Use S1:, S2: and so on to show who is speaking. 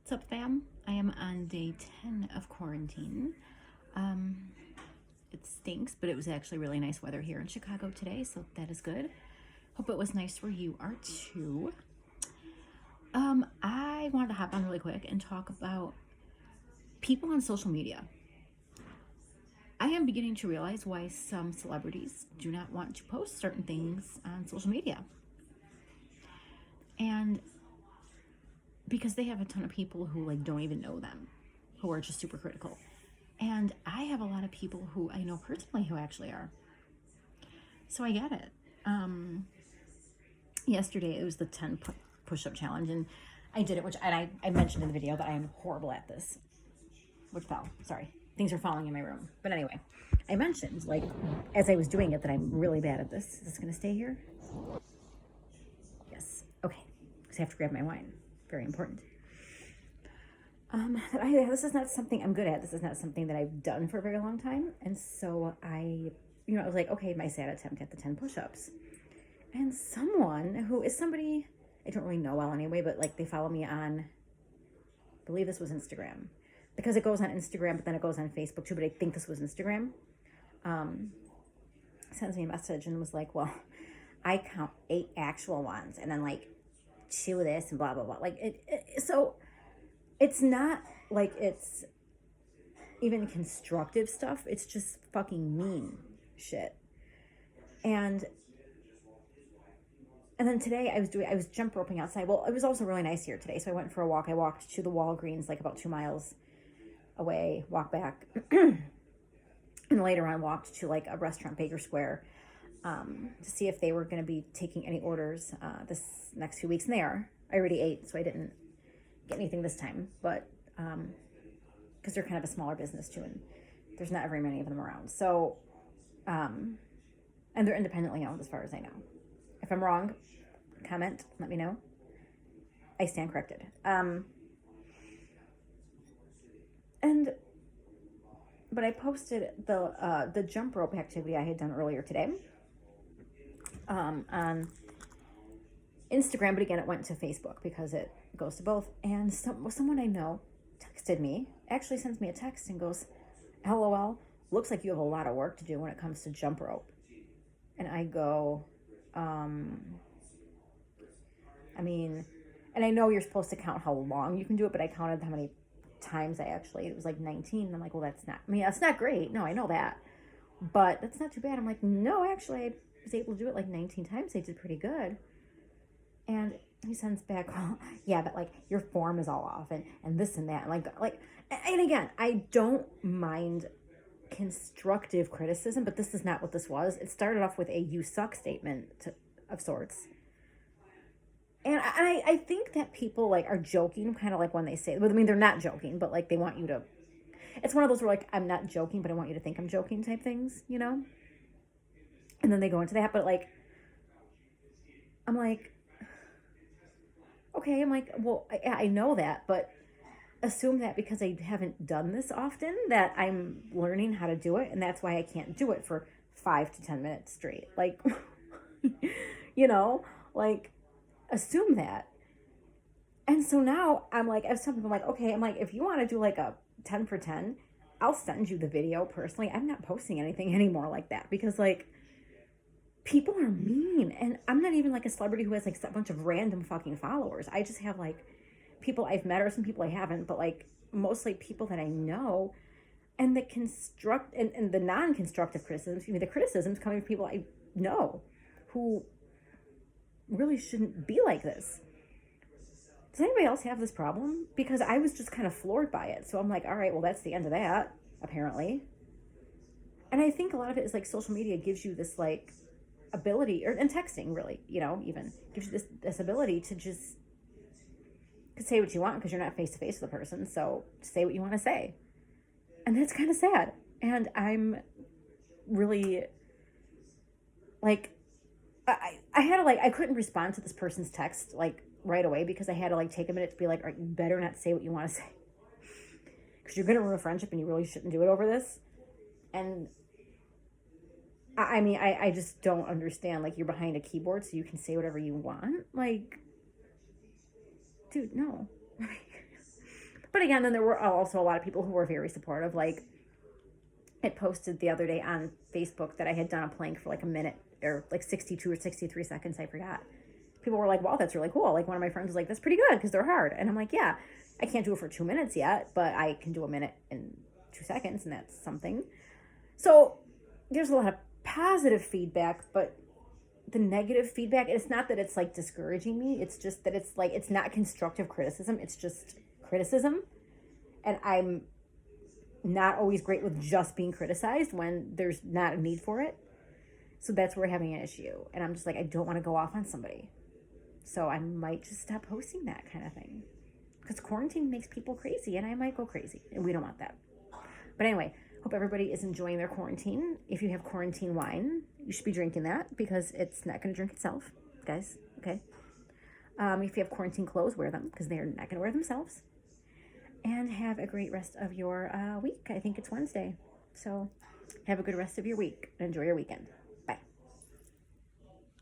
S1: What's up, fam? I am on day 10 of quarantine. It stinks, but it was actually really nice weather here in Chicago today, so that is good. Hope it was nice where you are too. I wanted to hop on really quick and talk about people on social media. I am beginning to realize why some celebrities do not want to post certain things on social media. And because they have a ton of people who don't even know them, who are just super critical. And I have a lot of people who I know personally who actually are. So I get it. Yesterday it was the 10 push-up challenge, and I did it, I mentioned in the video that I am horrible at this. Which fell. Sorry. Things are falling in my room. But anyway, I mentioned, as I was doing it, that I'm really bad at this. Is this going to stay here? Yes. Okay. Because I have to grab my wine. Very important. This is not something I'm good at. This is not something that I've done for a very long time. And so I was like, okay, my sad attempt at the 10 push-ups. And someone who is somebody I don't really know well anyway, but they follow me on, I believe this was Instagram. Because it goes on Instagram, but then it goes on Facebook too, but I think this was Instagram. Sends me a message and was like, well, I count 8 actual ones and then 2 of this and blah, blah, blah. So it's not it's even constructive stuff. It's just fucking mean shit. And then today I was jump roping outside. Well, it was also really nice here today. So I went for a walk. I walked to the Walgreens, about 2 miles away, walked back. And later on walked to a restaurant, Baker Square, to see if they were going to be taking any orders this next few weeks. And they are. I already ate, so I didn't get anything this time. But because they're kind of a smaller business too, and there's not very many of them around. So, and they're independently owned as far as I know. If I'm wrong, comment, let me know. I stand corrected. But I posted the jump rope activity I had done earlier today on Instagram, but again, it went to Facebook because it goes to both. And someone I know texted me, actually sends me a text and goes, LOL, looks like you have a lot of work to do when it comes to jump rope. And I go, and I know you're supposed to count how long you can do it, but I counted how many times it was 19. And I'm like, well, that's not great. No, I know that, but that's not too bad. I'm like, no, actually, I was able to do it 19 times. I did pretty good. And he sends back, oh, yeah, but your form is all off and this and that. And again, I don't mind constructive criticism, but this is not what this was. It started off with a you suck statement of sorts. And I think that people are joking, kind of when they say, they're not joking, but they want you to, it's one of those where I'm not joking, but I want you to think I'm joking type things, And then they go into that, but I'm like, okay, well, I know that, but assume that because I haven't done this often that I'm learning how to do it, and that's why I can't do it for 5 to 10 minutes straight. Assume that. And so now I was telling people, okay, if you want to do a 10 for 10, I'll send you the video personally. I'm not posting anything anymore like that because people are mean, and I'm not even a celebrity who has a bunch of random fucking followers. I just have people I've met or some people I haven't, but mostly people that I know. And and the non-constructive criticisms, the criticisms coming from people I know who really shouldn't be like this. Does anybody else have this problem? Because I was just kind of floored by it. So I'm like, all right, well, that's the end of that, apparently. And I think a lot of it is social media gives you this ability, and texting really, even gives you this ability to just say what you want because you're not face to face with the person. So say what you want to say. And that's kind of sad. And I'm really I had to I couldn't respond to this person's text right away because I had to take a minute to be all right, you better not say what you want to say because you're going to ruin a friendship and you really shouldn't do it over this. And I just don't understand. You're behind a keyboard so you can say whatever you want. Dude, no. But again, then there were also a lot of people who were very supportive. Like, I posted the other day on Facebook that I had done a plank for like a minute or like 62 or 63 seconds. I forgot. People were like, wow, that's really cool. Like, one of my friends was like, that's pretty good because they're hard. And I'm like, yeah, I can't do it for 2 minutes yet, but I can do a minute and 2 seconds, and that's something. So there's a lot of positive feedback, but the negative feedback, it's not that it's like discouraging me. It's just that it's like, it's not constructive criticism. It's just criticism. And I'm not always great with just being criticized when there's not a need for it. So that's where we're having an issue. And I'm just like, I don't want to go off on somebody. So I might just stop posting that kind of thing. Because quarantine makes people crazy, and I might go crazy. And we don't want that. But anyway, hope everybody is enjoying their quarantine. If you have quarantine wine, you should be drinking that because it's not going to drink itself, guys. Okay? If you have quarantine clothes, wear them because they're not going to wear themselves. And have a great rest of your week. I think it's Wednesday. So have a good rest of your week and enjoy your weekend.